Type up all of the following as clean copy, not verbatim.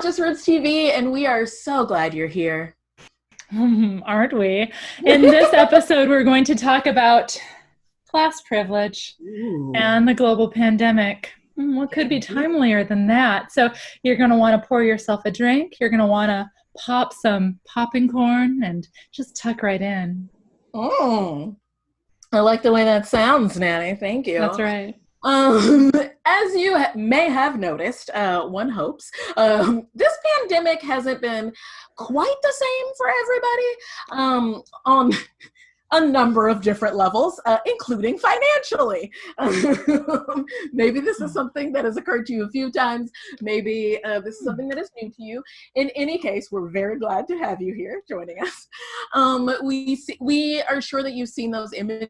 Not Just Roots TV, and we are so glad you're here. Aren't we? In this episode, we're going to talk about class privilege Ooh. and the global pandemic. What could be timelier than that? So, you're going to want to pour yourself a drink. You're going to want to pop some popping corn and just tuck right in. Mm. I like the way that sounds, Nanny. Thank That's you. right. Um, as you may have noticed, one hopes, this pandemic hasn't been quite the same for everybody on a number of different levels, including financially. Maybe this is something that has occurred to you a few times. Maybe this is something that is new to you. In any case, we're very glad to have you here joining us. We are sure that you've seen those images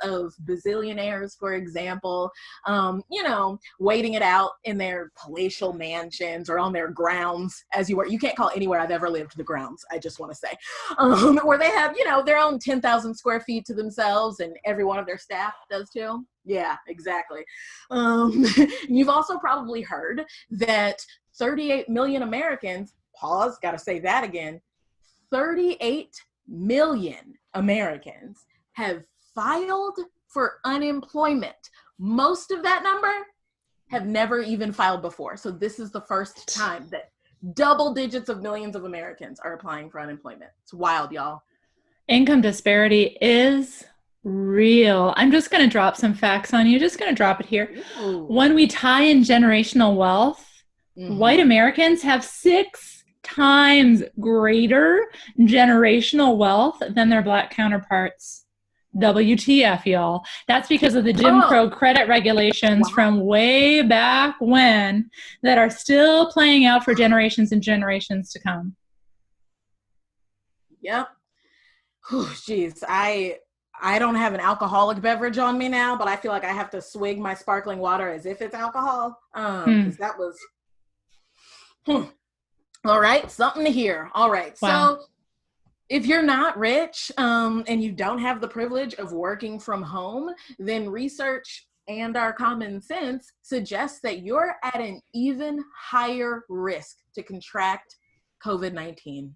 of bazillionaires, for example, waiting it out in their palatial mansions or on their grounds, as you were. You can't call anywhere I've ever lived the grounds, I just want to say. Where they have, their own 10,000 square feet to themselves, and every one of their staff does too. Yeah, exactly. You've also probably heard that 38 million Americans, pause, got to say that again, 38 million Americans have filed for unemployment. Most of that number have never even filed before. So this is the first time that double digits of millions of Americans are applying for unemployment. It's wild, y'all. Income disparity is real. I'm just going to drop some facts on you. Just going to drop it here. Ooh. When we tie in generational wealth, white Americans have 6 times greater generational wealth than their Black counterparts. WTF, y'all. That's because of the Jim Crow credit regulations from way back when that are still playing out for generations and generations to come. Yep. Jeez, I don't have an alcoholic beverage on me now, but I feel like I have to swig my sparkling water as if it's alcohol. Because that was all right, something to hear. All right. Wow. So if you're not rich and you don't have the privilege of working from home, then research and our common sense suggests that you're at an even higher risk to contract COVID-19.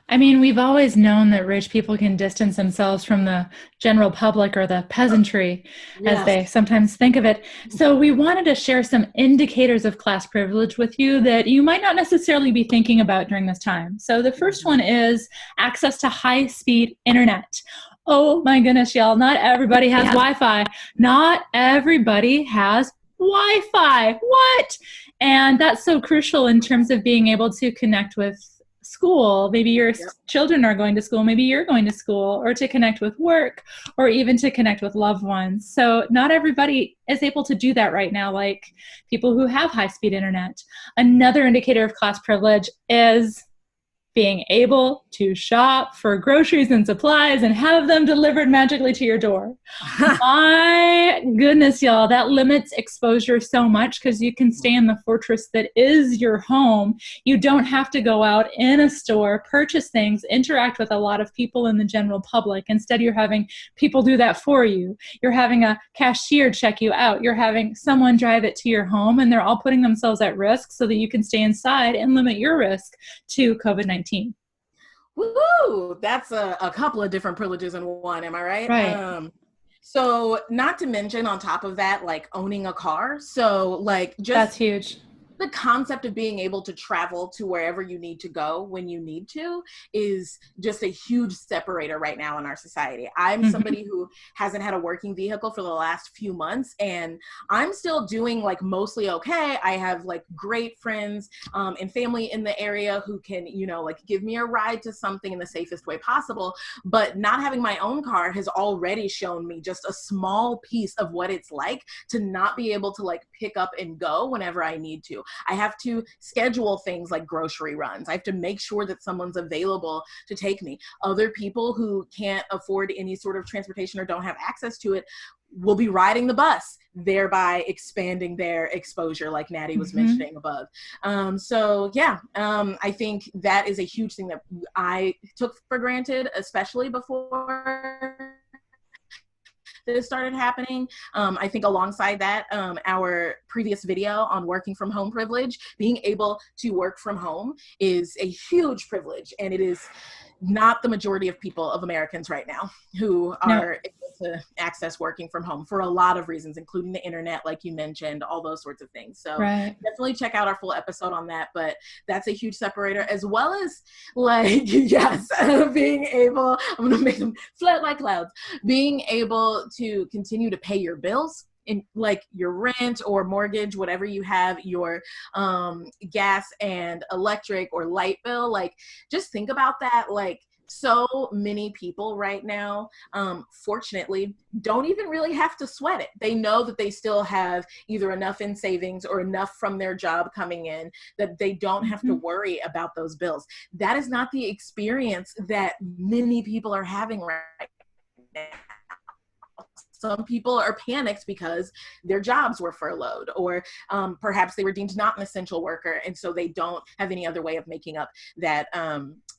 I mean, we've always known that rich people can distance themselves from the general public or the peasantry, as they sometimes think of it. So we wanted to share some indicators of class privilege with you that you might not necessarily be thinking about during this time. So the first one is access to high-speed internet. Oh my goodness, y'all, not everybody has Wi-Fi. Not everybody has Wi-Fi. What? And that's so crucial in terms of being able to connect with school. Maybe your children are going to school, maybe you're going to school, or to connect with work, or even to connect with loved ones. So not everybody is able to do that right now, like people who have high-speed internet. Another indicator of class privilege is being able to shop for groceries and supplies and have them delivered magically to your door. My goodness, y'all, that limits exposure so much because you can stay in the fortress that is your home. You don't have to go out in a store, purchase things, interact with a lot of people in the general public. Instead, you're having people do that for you. You're having a cashier check you out. You're having someone drive it to your home, and they're all putting themselves at risk so that you can stay inside and limit your risk to COVID-19. Woo! That's a couple of different privileges in one. Am I right? Right. So not to mention on top of that, like owning a car. So like just that's huge. The concept of being able to travel to wherever you need to go when you need to is just a huge separator right now in our society. I'm somebody who hasn't had a working vehicle for the last few months, and I'm still doing like mostly okay. I have like great friends and family in the area who can, like give me a ride to something in the safest way possible. But not having my own car has already shown me just a small piece of what it's like to not be able to like pick up and go whenever I need to. I have to schedule things like grocery runs. I have to make sure that someone's available to take me. Other people who can't afford any sort of transportation or don't have access to it will be riding the bus, thereby expanding their exposure, like Nady was mentioning above. I think that is a huge thing that I took for granted, especially before that has started happening. I think alongside that, our previous video on working from home privilege, being able to work from home is a huge privilege, and it is not the majority of people, of Americans right now, who are able to access working from home for a lot of reasons, including the internet, like you mentioned, all those sorts of things. So definitely check out our full episode on that. But that's a huge separator, as well as like, yes, being able, I'm going to make them flat like clouds, being able to continue to pay your bills, in like your rent or mortgage, whatever you have, your gas and electric or light bill. Like, just think about that. Like, so many people right now, fortunately, don't even really have to sweat it. They know that they still have either enough in savings or enough from their job coming in that they don't have to worry about those bills. That is not the experience that many people are having right now. Some people are panicked because their jobs were furloughed, or perhaps they were deemed not an essential worker, and so they don't have any other way of making up that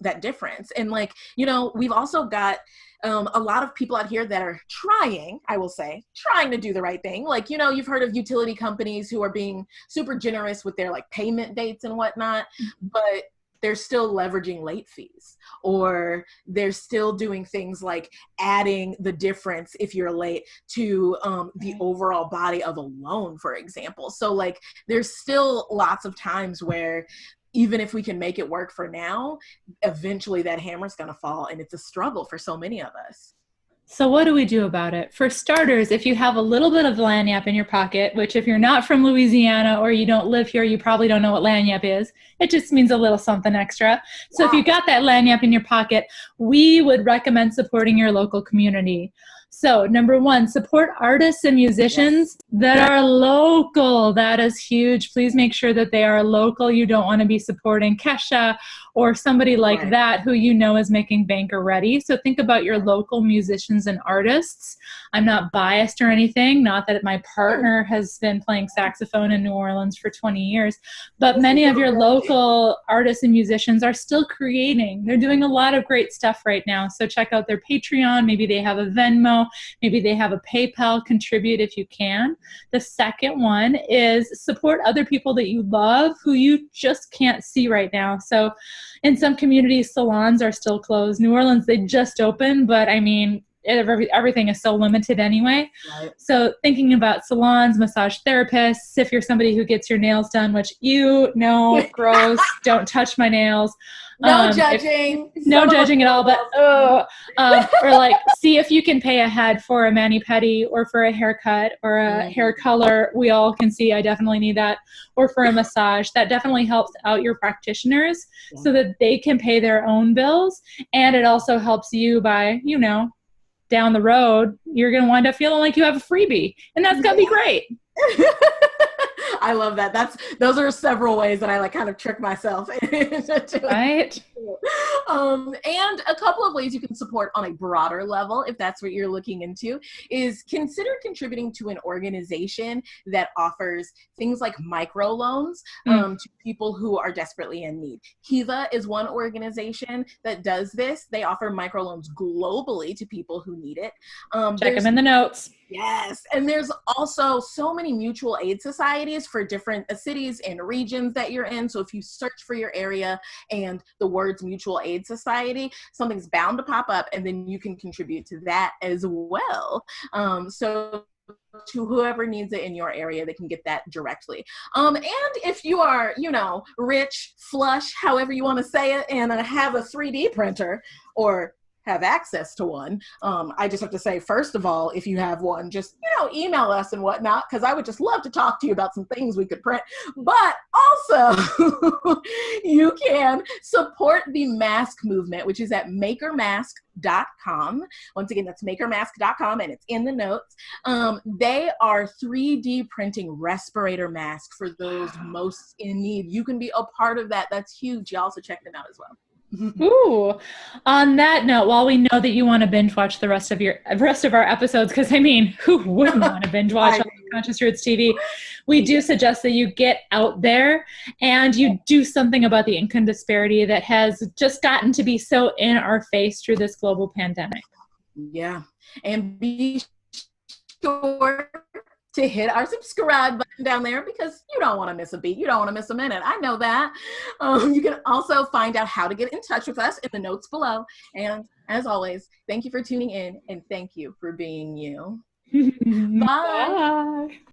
that difference. And like, you know, we've also got a lot of people out here that are trying, I will say, trying to do the right thing. Like, you know, you've heard of utility companies who are being super generous with their like payment dates and whatnot, but they're still leveraging late fees, or they're still doing things like adding the difference if you're late to the overall body of a loan, for example. So like, there's still lots of times where even if we can make it work for now, eventually that hammer's going to fall, and it's a struggle for so many of us. So what do we do about it? For starters, if you have a little bit of lagniappe in your pocket, which if you're not from Louisiana or you don't live here, you probably don't know what lagniappe is. It just means a little something extra. So if you got that lagniappe in your pocket, we would recommend supporting your local community. So number one, support artists and musicians that are local. That is huge. Please make sure that they are local. You don't want to be supporting Kesha or somebody like that who you know is making bank already. So think about your local musicians and artists. I'm not biased or anything, not that my partner has been playing saxophone in New Orleans for 20 years, but many of your local artists and musicians are still creating. They're doing a lot of great stuff right now. So check out their Patreon. Maybe they have a Venmo. Maybe they have a PayPal. Contribute if you can. The second one is support other people that you love who you just can't see right now. So in some communities, salons are still closed. New Orleans, they just opened, but I mean, everything is so limited anyway. So thinking about salons, massage therapists, if you're somebody who gets your nails done, which you know, gross, don't touch my nails. No judging. No judging at all, but or like see if you can pay ahead for a mani-pedi or for a haircut or a hair color. We all can see I definitely need that. Or for a massage. That definitely helps out your practitioners so that they can pay their own bills. And it also helps you by, you know, down the road, you're going to wind up feeling like you have a freebie. And that's going to be great. I love that. Those are several ways that I like kind of trick myself into right. And a couple of ways you can support on a broader level, if that's what you're looking into, is consider contributing to an organization that offers things like microloans to people who are desperately in need. Kiva is one organization that does this. They offer microloans globally to people who need it. Check them in the notes. Yes. And there's also so many mutual aid societies for different cities and regions that you're in. So if you search for your area and the words mutual aid society, something's bound to pop up, and then you can contribute to that as well. So to whoever needs it in your area, they can get that directly. And if you are, you know, rich, flush, however you want to say it, and have a 3D printer or have access to one. I just have to say, first of all, if you have one, just, you know, email us and whatnot, because I would just love to talk to you about some things we could print. But also, you can support the mask movement, which is at makermask.com. Once again, that's makermask.com, and it's in the notes. They are 3D printing respirator masks for those most in need. You can be a part of that. That's huge. Y'all also check them out as well. Ooh, on that note, while we know that you want to binge watch the rest of our episodes, because I mean, who wouldn't want to binge watch on Conscious Roots TV? We do suggest that you get out there and you do something about the income disparity that has just gotten to be so in our face through this global pandemic. Yeah, and be sure to hit our subscribe button down there because you don't want to miss a beat. You don't want to miss a minute. I know that. You can also find out how to get in touch with us in the notes below. And as always, thank you for tuning in and thank you for being you. Bye. Bye.